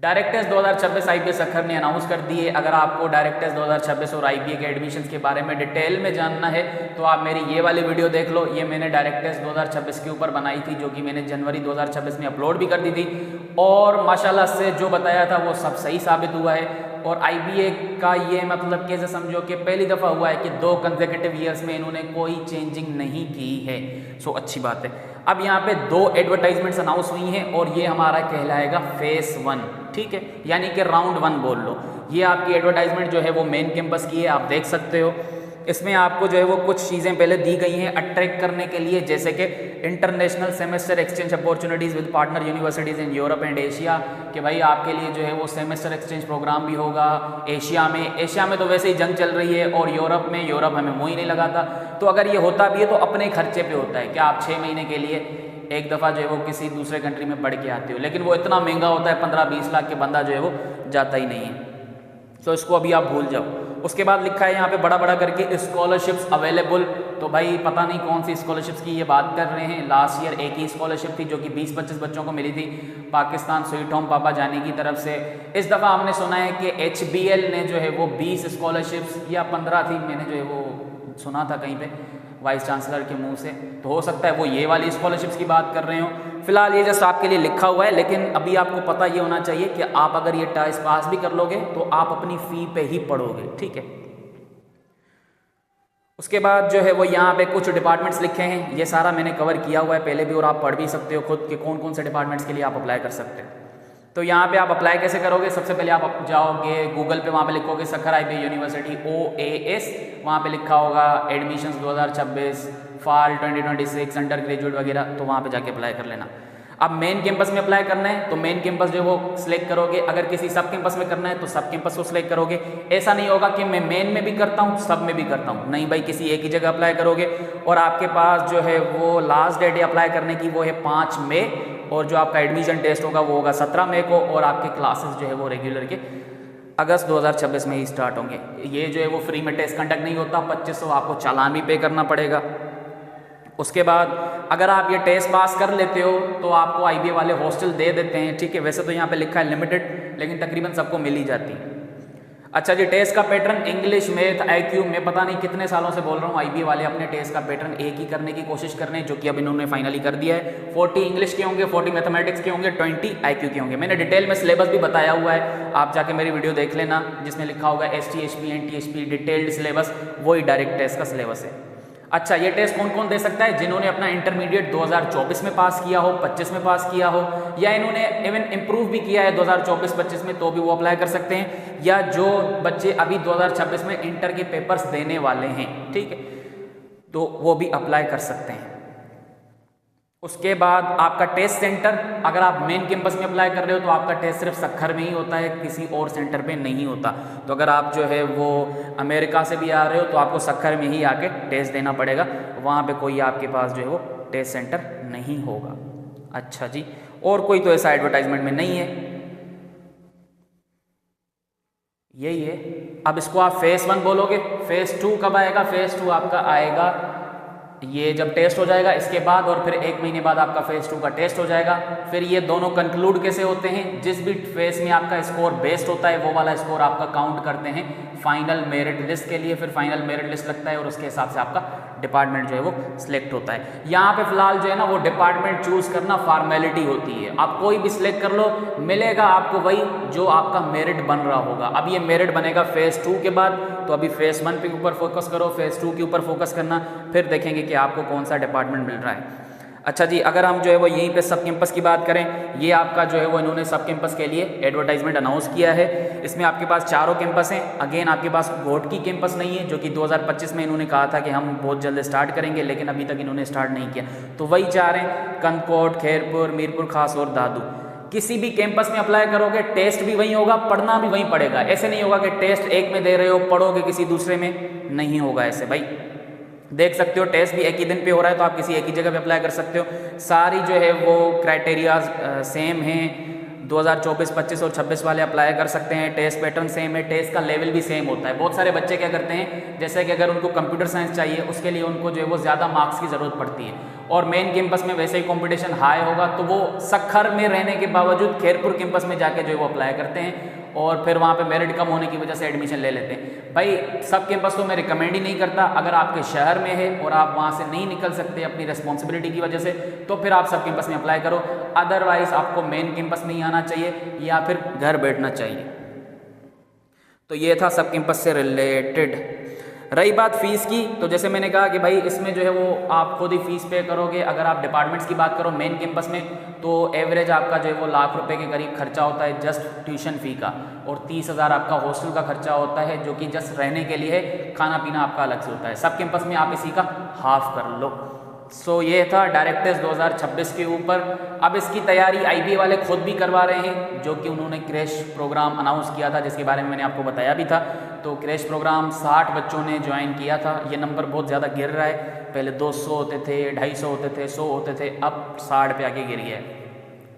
Direct test 2026 IBA Sukkur ने announce कर दिए। अगर आपको डायरेक्ट टेस्ट 2026 और आईबीए के एडमिशन्स के बारे में डिटेल में जानना है तो आप मेरी ये वाली वीडियो देख लो। ये मैंने डायरेक्ट टेस्ट 2026 के ऊपर बनाई थी, जो कि मैंने जनवरी 2026 में अपलोड भी कर दी थी, और माशाल्लाह से जो बताया था वो सब सही साबित हुआ है। और आईबीए का ये मतलब कैसे समझो कि पहली दफ़ा हुआ है कि 2 कंसेक्यूटिव ईयर्स में इन्होंने कोई चेंजिंग नहीं की है। सो अच्छी बात है। अब यहाँ पे 2 एडवर्टाइजमेंट्स अनाउंस हुई हैं और ये हमारा कहलाएगा फेस 1, ठीक है, यानी कि राउंड 1 बोल लो। ये आपकी एडवर्टाइजमेंट जो है वो मेन कैंपस की है, आप देख सकते हो। इसमें आपको जो है वो कुछ चीज़ें पहले दी गई हैं अट्रैक्ट करने के लिए, जैसे कि international semester exchange opportunities with partner universities in Europe and Asia, कि भाई आपके लिए जो है वो सेमेस्टर एक्सचेंज प्रोग्राम भी होगा एशिया में तो वैसे ही जंग चल रही है, और यूरोप हमें मुँह ही नहीं लगाता। तो अगर ये होता भी है तो अपने खर्चे पे होता है कि आप 6 महीने के लिए एक दफ़ा जो है वो किसी दूसरे कंट्री में पढ़ के आते हो, लेकिन वो इतना महंगा होता है 15-20 लाख के बंदा जो है वो जाता ही नहीं है। तो इसको अभी आप भूल जाओ। उसके बाद लिखा है यहाँ पे बड़ा बड़ा करके स्कॉलरशिप्स अवेलेबल। तो भाई पता नहीं कौन सी स्कॉलरशिप्स की ये बात कर रहे हैं। लास्ट ईयर एक ही स्कॉलरशिप थी जो कि 20-25 बच्चों को मिली थी, पाकिस्तान स्वीट होम पापा जाने की तरफ से। इस दफ़ा हमने सुना है कि HBL ने जो है वो 20 स्कॉलरशिप्स या 15 थी, मैंने जो है वो सुना था कहीं पे वाइस चांसलर के मुंह से, तो हो सकता है वो ये वाली स्कॉलरशिप्स की बात कर रहे हो। फिलहाल ये जस्ट आपके लिए लिखा हुआ है, लेकिन अभी आपको पता ये होना चाहिए कि आप अगर ये टेस्ट पास भी कर लोगे तो आप अपनी फ़ी पे ही पढ़ोगे, ठीक है। उसके बाद जो है वो यहाँ पे कुछ डिपार्टमेंट्स लिखे हैं, ये सारा मैंने कवर किया हुआ है पहले भी, और आप पढ़ भी सकते हो खुद कि कौन कौन से डिपार्टमेंट्स के लिए आप अप्लाई कर सकते हो। तो यहाँ पे आप अप्लाई कैसे करोगे? सबसे पहले आप जाओगे गूगल पे, वहाँ पे लिखोगे सखर आईबीए यूनिवर्सिटी OAS, वहाँ पे लिखा होगा एडमिशन्स 2026 फॉल 2026 अंडर ग्रेजुएट वगैरह, तो वहाँ पे जाके अप्लाई कर लेना। अब मेन कैंपस में अप्लाई करना है तो मेन कैंपस जो है वो सिलेक्ट करोगे। अगर किसी सब कैंपस में करना है तो सब कैंपस को सिलेक्ट करोगे। ऐसा नहीं होगा कि मैं मेन में भी करता हूँ सब में भी करता हूँ, नहीं भाई, किसी एक ही जगह अप्लाई करोगे। और आपके पास जो है वो लास्ट डेट है अप्लाई करने की, वो है 5 मई, और जो आपका एडमिशन टेस्ट होगा वो होगा 17 मई को, और आपके क्लासेस जो है वो रेगुलर के अगस्त 2026 में ही स्टार्ट होंगे। ये जो है वो फ्री में टेस्ट कंडक्ट नहीं होता, 2500 आपको चालान भी पे करना पड़ेगा। उसके बाद अगर आप ये टेस्ट पास कर लेते हो तो आपको आईबीए वाले हॉस्टल दे देते हैं, ठीक है। वैसे तो यहाँ पे लिखा है लिमिटेड, लेकिन तकरीबन सबको मिल ही जाती है। अच्छा जी, टेस्ट का पैटर्न इंग्लिश मैथ IQ में पता नहीं कितने सालों से बोल रहा हूँ, आईबीए वाले अपने टेस्ट का पैटर्न एक ही करने की कोशिश कर रहे हैं, जो कि अब इन्होंने फाइनली कर दिया है। 40 इंग्लिश के होंगे, 40 मैथमेटिक्स के होंगे, 20 IQ के होंगे। मैंने डिटेल में सिलेबस भी बताया हुआ है, आप जाके मेरी वीडियो देख लेना, जिसमें लिखा होगा STHP NTHP डिटेल्ड सिलेबस, वही डायरेक्ट टेस्ट का सिलेबस है। अच्छा, ये टेस्ट कौन कौन दे सकता है? जिन्होंने अपना इंटरमीडिएट 2024 में पास किया हो, 25 में पास किया हो, या इन्होंने इवन इम्प्रूव भी किया है 2024-25 में, तो भी वो अप्लाई कर सकते हैं। या जो बच्चे अभी 2026 में इंटर के पेपर्स देने वाले हैं, ठीक है, तो वो भी अप्लाई कर सकते हैं। उसके बाद आपका टेस्ट सेंटर, अगर आप मेन कैंपस में अप्लाई कर रहे हो तो आपका टेस्ट सिर्फ सखर में ही होता है, किसी और सेंटर पे नहीं होता। तो अगर आप जो है वो अमेरिका से भी आ रहे हो तो आपको सखर में ही आके टेस्ट देना पड़ेगा, वहाँ पे कोई आपके पास जो है वो टेस्ट सेंटर नहीं होगा। अच्छा जी, और कोई तो ऐसा एडवर्टाइजमेंट में नहीं है, यही है। अब इसको आप फेस 1 बोलोगे। फेस 2 कब आएगा? फेस 2 आपका आएगा ये जब टेस्ट हो जाएगा इसके बाद, और फिर 1 महीने बाद आपका फेज 2 का टेस्ट हो जाएगा। फिर ये दोनों कंक्लूड कैसे होते हैं? जिस भी फेज में आपका स्कोर बेस्ट होता है वो वाला स्कोर आपका काउंट करते हैं फाइनल मेरिट लिस्ट के लिए। फिर फाइनल मेरिट लिस्ट लगता है और उसके हिसाब से आपका डिपार्टमेंट जो है वो सिलेक्ट होता है। यहाँ पे फिलहाल जो है ना वो डिपार्टमेंट चूज करना फॉर्मेलिटी होती है। आप कोई भी सिलेक्ट कर लो, मिलेगा आपको वही जो आपका मेरिट बन रहा होगा। अब ये मेरिट बनेगा फेज 2 के बाद, तो अभी फेज 1 के ऊपर फोकस करो, फेज 2 के ऊपर फोकस करना, फिर देखेंगे कि आपको कौन सा डिपार्टमेंट मिल रहा है। अच्छा जी, अगर हम जो है वो यहीं पे सब कैंपस की बात करें, ये आपका जो है वो इन्होंने सब कैंपस के लिए एडवर्टाइजमेंट अनाउंस किया है। इसमें आपके पास चारों कैंपस हैं। अगेन आपके पास घोटकी कैंपस नहीं है, जो कि 2025 में इन्होंने कहा था कि हम बहुत जल्द स्टार्ट करेंगे, लेकिन अभी तक इन्होंने स्टार्ट नहीं किया। तो वही चाह रहे हैं, कंदकोट, खैरपुर, मीरपुर खास और दादू। किसी भी कैंपस में अप्लाई करोगे टेस्ट भी वहीं होगा, पढ़ना भी वहीं पड़ेगा। ऐसे नहीं होगा कि टेस्ट एक में दे रहे हो पढ़ोगे किसी दूसरे में, नहीं होगा ऐसे भाई। देख सकते हो टेस्ट भी एक ही दिन पे हो रहा है, तो आप किसी एक ही जगह पे अप्लाई कर सकते हो। सारी जो है वो क्राइटेरियाज सेम हैं। 2024, 25 और 26 वाले अप्लाई कर सकते हैं। टेस्ट पैटर्न सेम है, टेस्ट का लेवल भी सेम होता है। बहुत सारे बच्चे क्या करते हैं, जैसे कि अगर उनको कंप्यूटर साइंस चाहिए उसके लिए उनको जो है वो ज़्यादा मार्क्स की ज़रूरत पड़ती है और मेन कैंपस में वैसे ही कंपटीशन हाई होगा तो वो सक्खर में रहने के बावजूद खैरपुर कैंपस में जाके जो है वो अप्लाई करते हैं और फिर वहाँ पे मेरिट कम होने की वजह से एडमिशन ले लेते हैं। भाई सब कैंपस तो मैं रिकमेंड ही नहीं करता। अगर आपके शहर में है और आप वहाँ से नहीं निकल सकते अपनी रिस्पॉन्सिबिलिटी की वजह से तो फिर आप सब कैंपस में अप्लाई करो, अदरवाइज आपको मेन कैंपस में ही आना चाहिए या फिर घर बैठना चाहिए। तो ये था सब कैंपस से रिलेटेड। रही बात फ़ीस की, तो जैसे मैंने कहा कि भाई इसमें जो है वो आप खुद ही फ़ीस पे करोगे। अगर आप डिपार्टमेंट्स की बात करो मेन कैंपस में तो एवरेज आपका जो है वो लाख रुपए के करीब खर्चा होता है जस्ट ट्यूशन फ़ी का, और 30,000 आपका हॉस्टल का खर्चा होता है जो कि जस्ट रहने के लिए है, खाना पीना आपका अलग से होता है। सब कैंपस में आप इसी का हाफ कर लो। सो ये था डायरेक्ट टेस्ट 2026 के ऊपर। अब इसकी तैयारी IBA वाले खुद भी करवा रहे हैं, जो कि उन्होंने क्रैश प्रोग्राम अनाउंस किया था जिसके बारे में मैंने आपको बताया भी था। तो क्रैश प्रोग्राम 60 बच्चों ने ज्वाइन किया था। ये नंबर बहुत ज़्यादा गिर रहा है, पहले 200 होते थे, 250 होते थे, 100 होते थे, अब 60 पे आके गिर गया है।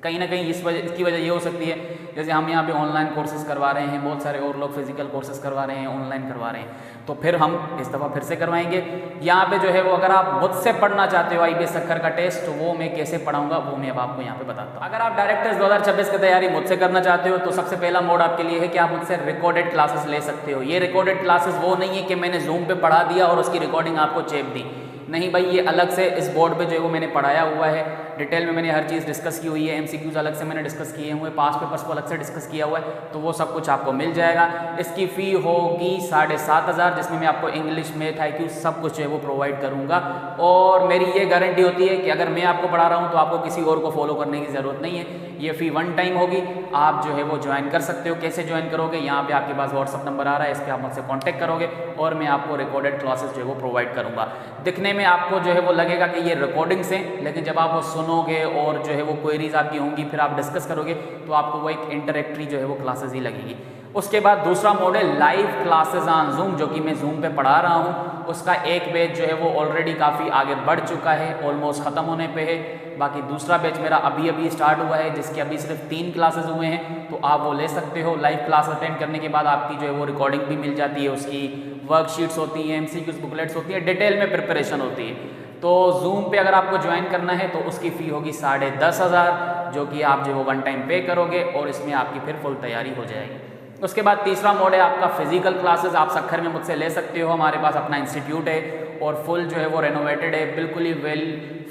कहीं ना कहीं इसकी वजह ये हो सकती है, जैसे हम यहाँ पे ऑनलाइन कोर्सेज करवा रहे हैं, बहुत सारे और लोग फिजिकल कोर्सेज करवा रहे हैं, ऑनलाइन करवा रहे हैं, तो फिर हम इस दफ़ा फिर से करवाएंगे। यहाँ पे जो है वो अगर आप मुझसे पढ़ना चाहते हो IBA सक्खर का टेस्ट, तो वो मैं कैसे पढ़ाऊँगा वो मैं अब आपको यहाँ पे बताता हूँ। अगर आप डायरेक्ट टेस्ट 2026 की तैयारी मुझसे करना चाहते हो तो सबसे पहला मोड आपके लिए है कि आप मुझसे रिकॉर्डेड क्लासेस ले सकते हो। ये रिकॉर्डेड क्लासेस वो नहीं है कि मैंने जूम पे पढ़ा दिया और उसकी रिकॉर्डिंग आपको चेप दी, नहीं भाई, ये अलग से इस बोर्ड पे जो है वो मैंने पढ़ाया हुआ है, डिटेल में मैंने हर चीज़ डिस्कस की हुई है, MCQs अलग से मैंने डिस्कस किए हुए, पास पेपर्स को अलग से डिस्कस किया हुआ है, तो वो सब कुछ आपको मिल जाएगा। इसकी फ़ी होगी 7,500, जिसमें मैं आपको इंग्लिश, मैथ, IQ सब कुछ जो है वो प्रोवाइड करूँगा। और मेरी ये गारंटी होती है कि अगर मैं आपको पढ़ा रहा हूँ तो आपको किसी और को फॉलो करने की ज़रूरत नहीं है। ये फ़ी 1 टाइम होगी, आप जो है वो ज्वाइन कर सकते हो। कैसे ज्वाइन करोगे, यहाँ पे आपके पास व्हाट्सअप नंबर आ रहा है, इस पर आप मुझसे कॉन्टैक्ट करोगे और मैं आपको रिकॉर्डेड क्लासेस जो है वो प्रोवाइड करूँगा। दिखने में आपको जो है वो लगेगा कि ये रिकॉर्डिंग्स हैं, लेकिन जब आप वो सुनोगे और जो है वो क्वेरीज आपकी होंगी, फिर आप डिस्कस करोगे, तो आपको वो एक इंटरेक्टरी जो है वो क्लासेस ही लगेगी। उसके बाद दूसरा मोड है लाइव क्लासेस ऑन जूम, जो कि मैं जूम पे पढ़ा रहा हूँ। उसका एक बैच जो है वो ऑलरेडी काफ़ी आगे बढ़ चुका है, ऑलमोस्ट ख़त्म होने पे है। बाकी दूसरा बैच मेरा अभी स्टार्ट हुआ है, जिसके अभी सिर्फ 3 क्लासेस हुए हैं, तो आप वो ले सकते हो। लाइव क्लास अटेंड करने के बाद आपकी जो है वो रिकॉर्डिंग भी मिल जाती है, उसकी वर्कशीट्स होती हैं, MCQs बुकलेट्स होती है, डिटेल में प्रिपरेशन होती है। तो जूम पे अगर आपको ज्वाइन करना है तो उसकी फ़ी होगी 10,500, जो कि आप जो वो 1 टाइम पे करोगे और इसमें आपकी फिर फुल तैयारी हो जाएगी। उसके बाद तीसरा मोड है आपका फिजिकल क्लासेस। आप सक्खर में मुझसे ले सकते हो, हमारे पास अपना इंस्टीट्यूट है और फुल जो है वो रेनोवेटेड है, बिल्कुल ही वेल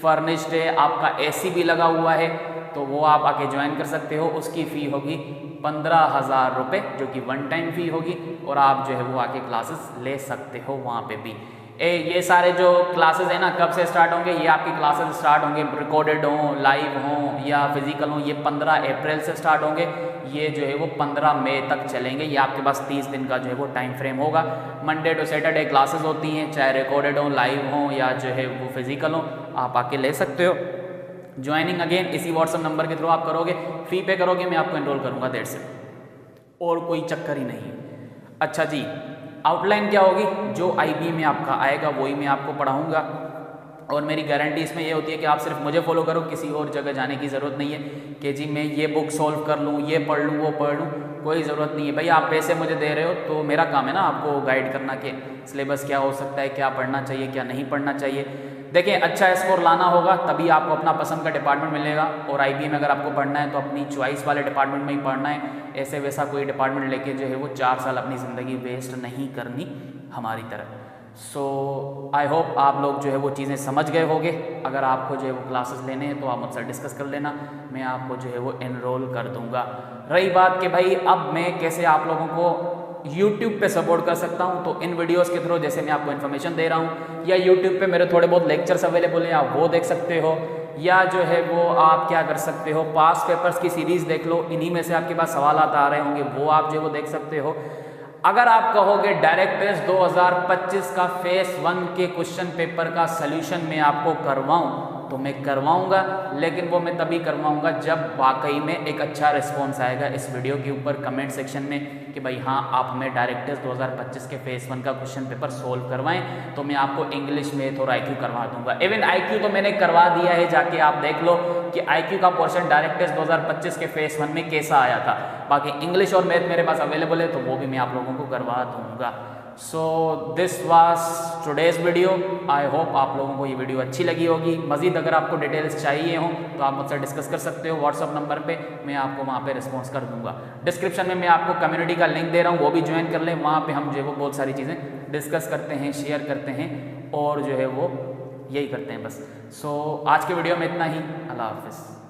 फर्निश्ड है, आपका AC भी लगा हुआ है, तो वो आप आके ज्वाइन कर सकते हो। उसकी फ़ी होगी 15,000 रुपये, जो कि 1 टाइम फ़ी होगी, और आप जो है वो आके क्लासेस ले सकते हो वहाँ पे भी। ये सारे जो क्लासेस हैं ना, कब से स्टार्ट होंगे, ये आपकी क्लासेस स्टार्ट होंगे, रिकॉर्डेड हों, लाइव हों या फिजिकल हों, ये 15 अप्रैल से स्टार्ट होंगे। ये जो है वो 15 मई तक चलेंगे। ये आपके पास 30 दिन का जो है वो टाइम फ्रेम होगा। मंडे टू सैटरडे क्लासेस होती हैं, चाहे रिकॉर्डेड हों, लाइव हों या जो है वो फिजिकल हों, आप आके ले सकते हो। ज्वाइनिंग अगेन इसी व्हाट्सअप नंबर के थ्रू आप करोगे, फ़ी पे करोगे, मैं आपको एनरोल करूँगा, देर से, और कोई चक्कर ही नहीं है। अच्छा जी, आउटलाइन क्या होगी, जो IBA में आपका आएगा वही मैं आपको पढ़ाऊँगा, और मेरी गारंटी इसमें ये होती है कि आप सिर्फ मुझे फॉलो करो, किसी और जगह जाने की ज़रूरत नहीं है कि जी मैं ये बुक सॉल्व कर लूँ, ये पढ़ लूँ, वो पढ़ लूँ, कोई ज़रूरत नहीं है। भाई आप पैसे मुझे दे रहे हो तो मेरा काम है ना आपको गाइड करना कि सिलेबस क्या हो सकता है, क्या पढ़ना चाहिए, क्या नहीं पढ़ना चाहिए। देखिए, अच्छा स्कोर लाना होगा तभी आपको अपना पसंद का डिपार्टमेंट मिलेगा, और IBA में अगर आपको पढ़ना है तो अपनी चॉइस वाले डिपार्टमेंट में ही पढ़ना है। ऐसे वैसा कोई डिपार्टमेंट लेके जो है वो 4 साल अपनी ज़िंदगी वेस्ट नहीं करनी हमारी तरह। सो आई होप आप लोग जो है वो चीज़ें समझ गए होंगे। अगर आपको जो है वो क्लासेस लेने हैं तो आप मुझसे डिस्कस कर लेना, मैं आपको जो है वो एनरोल कर दूंगा। रही बात कि भाई अब मैं कैसे आप लोगों को YouTube पे सपोर्ट कर सकता हूँ, तो इन वीडियोस के थ्रू जैसे मैं आपको इन्फॉर्मेशन दे रहा हूँ, या YouTube पे मेरे थोड़े बहुत लेक्चर्स अवेलेबल हैं, आप वो देख सकते हो, या जो है वो आप क्या कर सकते हो, पास पेपर्स की सीरीज़ देख लो, इन्हीं में से आपके पास सवाल आ रहे होंगे, वो आप जो है वो देख सकते हो। अगर आप कहोगे डायरेक्ट टेस्ट 2025 का फेस 1 के क्वेश्चन पेपर का सॉल्यूशन मैं आपको करवाऊं, तो मैं करवाऊंगा, लेकिन वो मैं तभी करवाऊंगा जब वाकई में एक अच्छा रिस्पॉन्स आएगा इस वीडियो के ऊपर कमेंट सेक्शन में कि भाई हाँ आप हमें डायरेक्ट टेस्ट 2025 के फेज़ 1 का क्वेश्चन पेपर सोल्व करवाएं, तो मैं आपको इंग्लिश मैथ और IQ करवा दूंगा। इवन IQ तो मैंने करवा दिया है, जाके आप देख लो कि IQ का पोर्शन डायरेक्ट टेस्ट 2025 के फेज़ 1 में कैसा आया था। बाकी इंग्लिश और मैथ मेरे पास अवेलेबल है, तो वो भी मैं आप लोगों को करवा दूंगा। So this was today's video. I hope आप लोगों को ये वीडियो अच्छी लगी होगी। मज़ीद अगर आपको डिटेल्स चाहिए हों तो आप मुझसे डिस्कस कर सकते हो व्हाट्सअप नंबर पे, मैं आपको वहाँ पे रिस्पॉन्स कर दूंगा। डिस्क्रिप्शन में मैं आपको कम्युनिटी का लिंक दे रहा हूँ, वो भी ज्वाइन कर लें। वहाँ पे हम जो है वो बहुत सारी चीज़ें डिस्कस करते हैं, शेयर करते हैं और जो है वो यही करते हैं बस। सो आज के वीडियो में इतना ही। अल्लाह हाफिज़।